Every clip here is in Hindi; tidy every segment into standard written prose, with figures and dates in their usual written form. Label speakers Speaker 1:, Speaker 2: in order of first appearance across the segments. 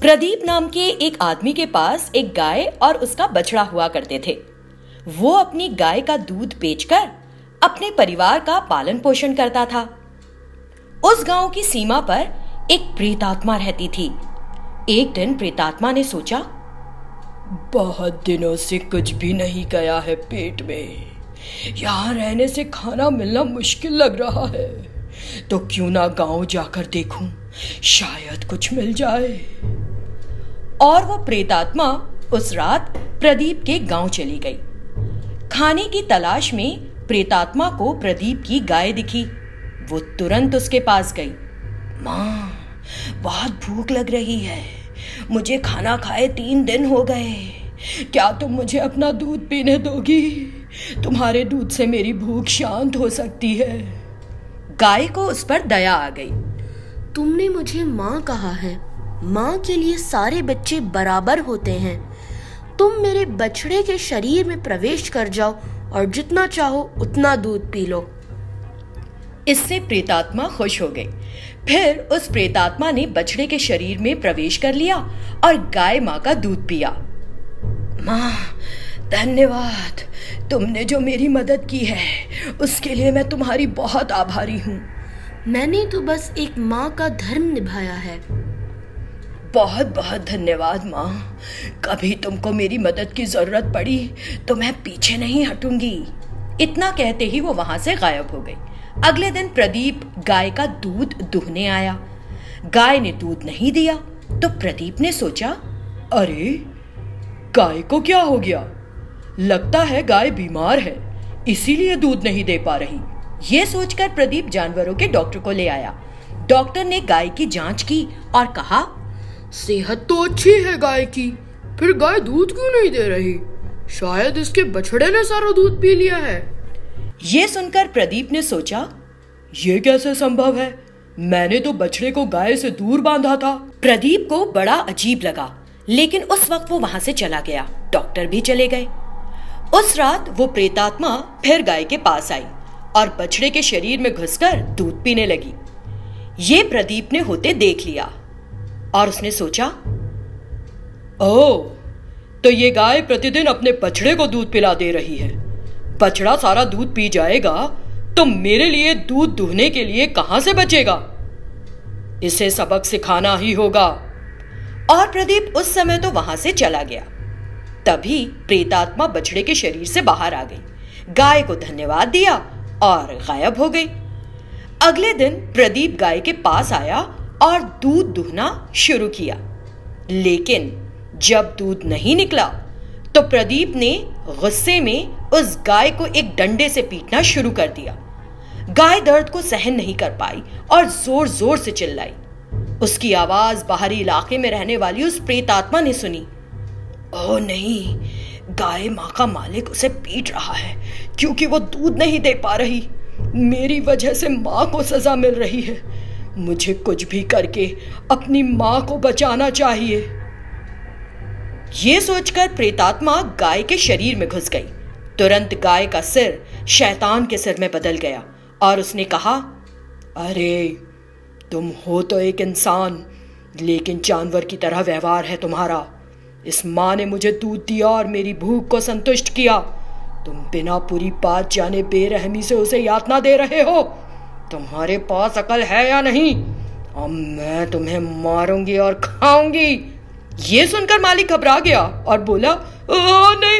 Speaker 1: प्रदीप नाम के एक आदमी के पास एक गाय और उसका बछड़ा हुआ करते थे। वो अपनी गाय का दूध बेचकर अपने परिवार का पालन पोषण करता था। उस गांव की सीमा पर एक प्रेतात्मा रहती थी। एक दिन प्रेतात्मा ने सोचा,
Speaker 2: बहुत दिनों से कुछ भी नहीं गया है पेट में, यहाँ रहने से खाना मिलना मुश्किल लग रहा है, तो क्यों ना गांव जाकर देखूं, शायद कुछ मिल जाए।
Speaker 1: और वो प्रेतात्मा उस रात प्रदीप के गांव चली गई। खाने की तलाश में प्रेतात्मा को प्रदीप की गाय दिखी। वो तुरंत उसके पास गई।
Speaker 2: माँ, बहुत भूख लग रही है, मुझे खाना खाए 3 दिन हो गए, क्या तुम मुझे अपना दूध पीने दोगी? तुम्हारे दूध से मेरी भूख शांत हो सकती है।
Speaker 1: गाय को उस पर दया आ गई।
Speaker 3: तुमने मुझे माँ कहा है, माँ के लिए सारे बच्चे बराबर होते हैं। तुम मेरे बछड़े के शरीर में प्रवेश कर जाओ और जितना चाहो उतना दूध पी लो।
Speaker 1: इससे प्रेतात्मा खुश हो गई। फिर उस प्रेतात्मा ने बछड़े के शरीर में प्रवेश कर लिया और गाय माँ का दूध पिया।
Speaker 2: माँ, धन्यवाद, तुमने जो मेरी मदद की है उसके लिए मैं तुम्हारी बहुत आभारी हूँ।
Speaker 3: मैंने तो बस एक माँ का धर्म निभाया है।
Speaker 2: बहुत बहुत धन्यवाद माँ, कभी तुमको मेरी मदद की जरूरत पड़ी तो मैं पीछे नहीं हटूंगी।
Speaker 1: इतना कहते ही वो वहां से गायब हो गई। अगले दिन प्रदीप गाय का दूध दुहने आया। गाय ने दूध नहीं दिया तो प्रदीप ने सोचा,
Speaker 2: अरे गाय को क्या हो गया? लगता है गाय बीमार है, इसीलिए दूध नहीं दे पा रही।
Speaker 1: ये सोचकर प्रदीप जानवरों के डॉक्टर को ले आया। डॉक्टर ने गाय की जांच की और कहा,
Speaker 4: सेहत तो अच्छी है गाय की, फिर गाय दूध क्यों नहीं दे रही? शायद इसके बछड़े ने सारा दूध पी लिया है।
Speaker 1: ये सुनकर प्रदीप ने सोचा,
Speaker 2: ये कैसे संभव है? मैंने तो बछड़े को गाय से दूर बांधा था।
Speaker 1: प्रदीप को बड़ा अजीब लगा, लेकिन उस वक्त वो वहां से चला गया। डॉक्टर भी चले गए। उस रात वो प्रेतात्मा फिर गाय के पास आई और बछड़े के शरीर में घुसकर दूध पीने लगी। ये प्रदीप ने होते देख लिया और उसने सोचा,
Speaker 2: ओह, तो ये गाय प्रतिदिन अपने बछड़े को दूध पिला दे रही है। बछड़ा सारा दूध पी जाएगा तो मेरे लिए दूध दुहने के लिए कहां से बचेगा? इसे सबक सिखाना ही होगा।
Speaker 1: और प्रदीप उस समय तो वहां से चला गया। तभी प्रेतात्मा बछड़े के शरीर से बाहर आ गई, गाय को धन्यवाद दिया और गायब हो गई। अगले दिन प्रदीप गाय के पास आया और दूध दुहना शुरू किया, लेकिन जब दूध नहीं निकला तो प्रदीप ने गुस्से में उस गाय को एक डंडे से पीटना शुरू कर दिया। गाय दर्द को सहन नहीं कर पाई और जोर जोर से चिल्लाई। उसकी आवाज बाहरी इलाके में रहने वाली उस प्रेतात्मा ने सुनी।
Speaker 2: ओह नहीं, गाय माँ का मालिक उसे पीट रहा है क्योंकि वो दूध नहीं दे पा रही। मेरी वजह से माँ को सजा मिल रही है। मुझे कुछ भी करके अपनी माँ को बचाना चाहिए।
Speaker 1: ये सोचकर प्रेतात्मा गाय के शरीर में घुस गई। तुरंत गाय का सिर शैतान के सिर में बदल गया और उसने कहा,
Speaker 2: अरे तुम हो तो एक इंसान, लेकिन जानवर की तरह व्यवहार है तुम्हारा। इस माँ ने मुझे दूध दिया और मेरी भूख को संतुष्ट किया। तुम बिना पूरी बात जाने बेरहमी से उसे यातना दे रहे हो। तुम्हारे पास अकल है या नहीं? अब मैं तुम्हें मारूंगी और खाऊंगी।
Speaker 1: ये सुनकर मालिक घबरा गया और बोला,
Speaker 2: नहीं,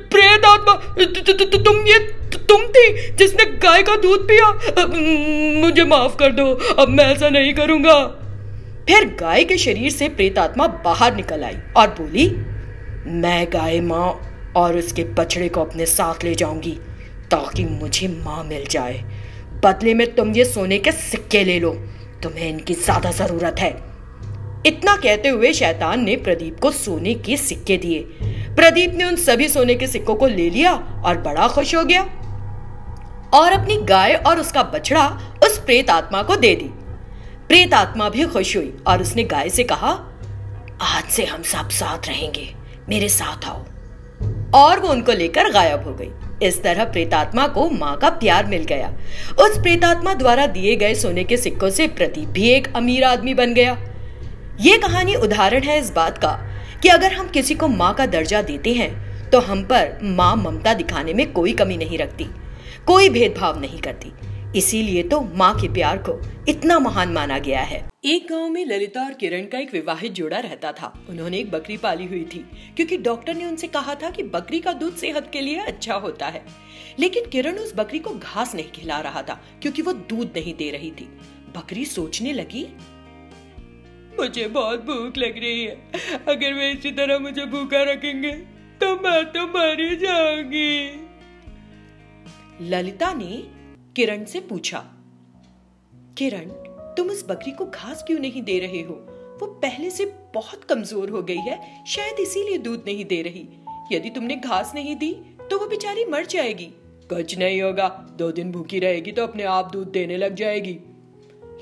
Speaker 2: प्रेतात्मा, तुम थी जिसने गाय का दूध पिया। मुझे माफ कर दो, अब मैं ऐसा नहीं करूंगा।
Speaker 1: फिर गाय के शरीर से प्रेतात्मा बाहर निकल आई और बोली,
Speaker 2: मैं गाय माँ और उसके बछड़े को अपने साथ ले जाऊंगी ताकि मुझे माँ मिल जाए। बदले में तुम ये सोने के सिक्के ले लो, तुम्हें इनकी ज्यादा जरूरत है।
Speaker 1: इतना कहते हुए शैतान ने प्रदीप को सोने के सिक्के दिए। प्रदीप ने उन सभी सोने के सिक्कों को ले लिया और बड़ा खुश हो गया और अपनी गाय और उसका बछड़ा उस प्रेत आत्मा को दे दी। प्रेत आत्मा भी खुश हुई और उसने गाय से कहा,
Speaker 2: आज से हम सब साथ रहेंगे, मेरे साथ आओ।
Speaker 1: और वो उनको लेकर गायब हो गई। इस तरह प्रेतात्मा को माँ का प्यार मिल गया। उस प्रेतात्मा द्वारा दिए गए सोने के सिक्कों से प्रदीप भी एक अमीर आदमी बन गया। ये कहानी उदाहरण है इस बात का कि अगर हम किसी को माँ का दर्जा देते हैं तो हम पर माँ ममता दिखाने में कोई कमी नहीं रखती, कोई भेदभाव नहीं करती। इसीलिए तो माँ के प्यार को इतना महान माना गया है। एक गांव में ललिता और किरण का एक विवाहित जोड़ा रहता था। उन्होंने एक बकरी पाली हुई थी क्योंकि डॉक्टर ने उनसे कहा था कि बकरी का दूध सेहत के लिए अच्छा होता है। लेकिन किरण उस बकरी को घास नहीं खिला रहा था क्योंकि वो दूध नहीं दे रही थी। बकरी सोचने लगी,
Speaker 2: मुझे बहुत भूख लग रही है, अगर वे इसी तरह मुझे भूखा रखेंगे तो मैं तो मर ही जाऊंगी।
Speaker 1: ललिता ने किरण से पूछा, किरण तुम उस बकरी को घास क्यों नहीं दे रहे हो? वो पहले से बहुत कमजोर हो गई है, शायद इसीलिए दूध नहीं दे रही। यदि तुमने घास नहीं दी तो वो बेचारी मर जाएगी।
Speaker 2: कुछ नहीं होगा, 2 दिन भूखी रहेगी तो अपने आप दूध देने लग जाएगी।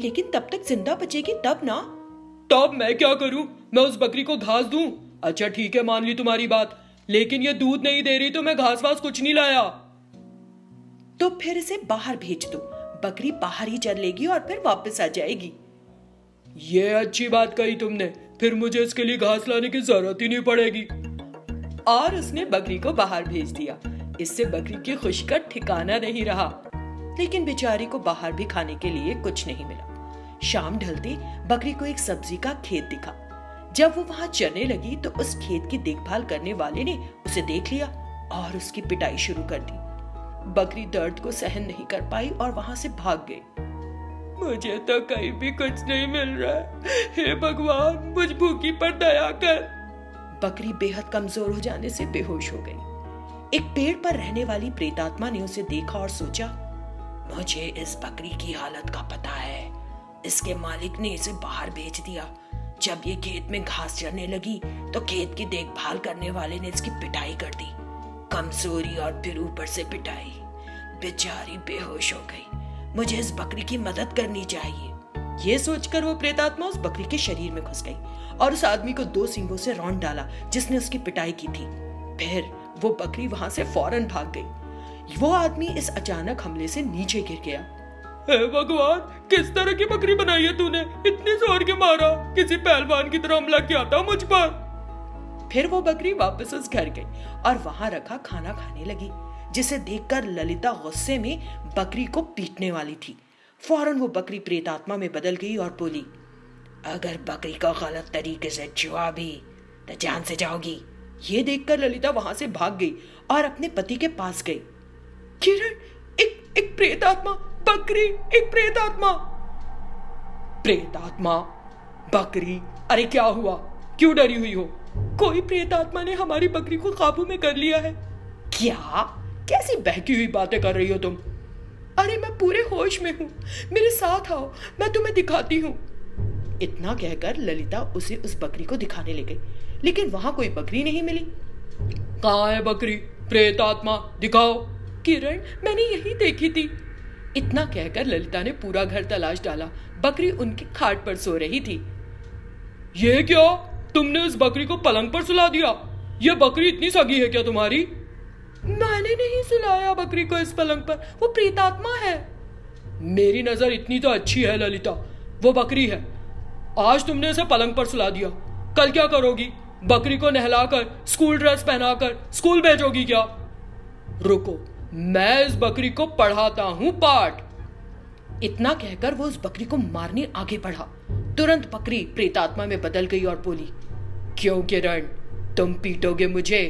Speaker 1: लेकिन तब तक जिंदा बचेगी तब ना।
Speaker 2: तब मैं क्या करूं? मैं उस बकरी को घास दूं? अच्छा ठीक है, मान ली तुम्हारी बात, लेकिन ये दूध नहीं दे रही तो मैं घास वास कुछ नहीं लाया।
Speaker 1: तो फिर इसे बाहर भेज दो, बकरी बाहर ही चल लेगी और फिर वापस आ जाएगी।
Speaker 2: ये अच्छी बात कही तुमने, फिर मुझे इसके लिए घास लाने की जरूरत ही नहीं पड़ेगी।
Speaker 1: और उसने बकरी को बाहर भेज दिया। इससे बकरी की खुशी का ठिकाना नहीं रहा। लेकिन बेचारी को बाहर भी खाने के लिए कुछ नहीं मिला। शाम ढलते बकरी को एक सब्जी का खेत दिखा। जब वो वहां चरने लगी तो उस खेत की देखभाल करने वाले ने उसे देख लिया और उसकी पिटाई शुरू कर दी। बकरी दर्द को सहन नहीं कर पाई और वहां से भाग गई।
Speaker 2: मुझे तो कहीं भी कुछ नहीं मिल रहा है, हे भगवान मुझ भूखी पर दया कर।
Speaker 1: बकरी बेहद कमजोर हो जाने से बेहोश हो गई। एक पेड़ पर रहने वाली प्रेतात्मा ने उसे देखा और सोचा, मुझे इस बकरी की हालत का पता है। इसके मालिक ने इसे बाहर भेज दिया। जब ये खेत में घास चरने लगी तो खेत की देखभाल करने वाले ने इसकी पिटाई कर दी। कमजोरी और फिर ऊपर से पिटाई, बेचारी बेहोश हो गई। मुझे इस बकरी की मदद करनी चाहिए। ये सोचकर वो प्रेतात्मा उस बकरी के शरीर में घुस गई और उस आदमी को 2 सींगों से रौंद डाला जिसने उसकी पिटाई की थी। फिर वो बकरी वहां से फौरन भाग गई। वो आदमी इस अचानक हमले से नीचे गिर गया।
Speaker 2: हे भगवान, किस तरह की बकरी बनाई है तूने? इतने जोर के मारा, किसी पहलवान की तरह हमला किया था मुझ पर।
Speaker 1: फिर वो बकरी वापस उस घर गई और वहां रखा खाना खाने लगी, जिसे देखकर ललिता गुस्से में बकरी को पीटने वाली थी। फौरन वो बकरी प्रेतात्मा में बदल गई और बोली, अगर बकरी को गलत तरीके से छुआ भी तो जान से जाओगी। ये देखकर ललिता वहां से भाग गई और अपने पति के पास गई।
Speaker 2: किरण, एक प्रेतात्मा, बकरी, एक प्रेतात्मा। प्रेतात्मा, बकरी, अरे क्या हुआ? क्यों डरी हुई हो? कोई प्रेतात्मा ने हमारी बकरी को काबू में कर लिया है।
Speaker 1: क्या? कैसी बहकी हुई बातें कर रही हो तुम?
Speaker 2: अरे मैं पूरे होश में हूँ, मेरे साथ आओ, मैं तुम्हें दिखाती हूँ।
Speaker 1: इतना कहकर ललिता उसे उस बकरी को दिखाने ले गई, लेकिन वहां कोई बकरी नहीं मिली।
Speaker 2: कहाँ है बकरी? प्रेतात्मा दिखाओ।
Speaker 1: किरण, मैंने यही देखी थी। इतना कहकर ललिता ने पूरा घर तलाश डाला। बकरी उनकी खाट पर सो रही थी।
Speaker 2: ये क्या? तुमने उस बकरी को पलंग पर सुला दिया? ये बकरी इतनी सगी है क्या तुम्हारी?
Speaker 1: मैंने नहीं सुलाया बकरी को इस पलंग पर, वो प्रेतात्मा है।
Speaker 2: मेरी नजर इतनी तो अच्छी है ललिता, वो बकरी है। आज तुमने इसे पलंग पर सुला दिया, कल क्या करोगी? बकरी को नहलाकर, स्कूल ड्रेस पहनाकर स्कूल भेजोगी क्या? रुको, मैं इस बकरी को पढ़ाता हूं पाठ।
Speaker 1: इतना कहकर वो उस बकरी को मारने आगे बढ़ा। तुरंत बकरी प्रेतात्मा में बदल गई और बोली,
Speaker 2: क्यों किरण, तुम पीटोगे मुझे?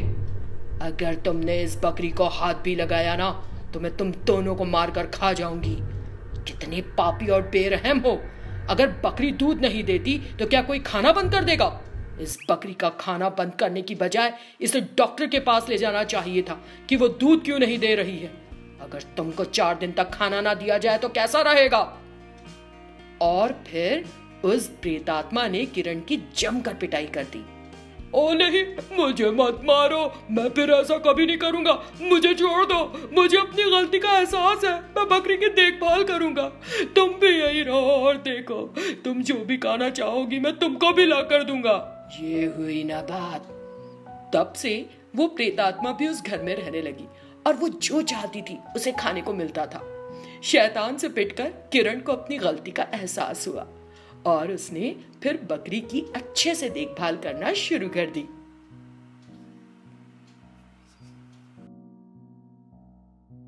Speaker 2: अगर तुमने इस बकरी को हाथ भी लगाया ना तो मैं तुम दोनों को मारकर खा जाऊंगी। कितने पापी और बेरहम हो। अगर बकरी दूध नहीं देती तो क्या कोई खाना बंद कर देगा? इस बकरी का खाना बंद करने की बजाय इसे डॉक्टर के पास ले जाना चाहिए था कि वो दूध क्यों नहीं दे रही है। अगर तुमको 4 दिन तक खाना ना दिया जाए तो कैसा रहेगा? और फिर उस प्रेतात्मा ने किरण की जमकर पिटाई कर दी।
Speaker 4: ओ नहीं, मुझे मत मारो, मैं फिर ऐसा कभी नहीं करूंगा, मुझे छोड़ दो, मुझे अपनी गलती का एहसास है, मैं बकरी की देखभाल करूंगा। तुम भी यही रहो और देखो, तुम जो भी खाना चाहोगी मैं तुमको भी ला कर दूंगा।
Speaker 1: ये हुई ना बात। तब से वो प्रेतात्मा भी उस घर में रहने लगी और वो जो चाहती थी उसे खाने को मिलता था। शैतान से पिटकर किरण को अपनी गलती का एहसास हुआ
Speaker 2: और उसने फिर बकरी की अच्छे से देखभाल करना शुरू कर दी।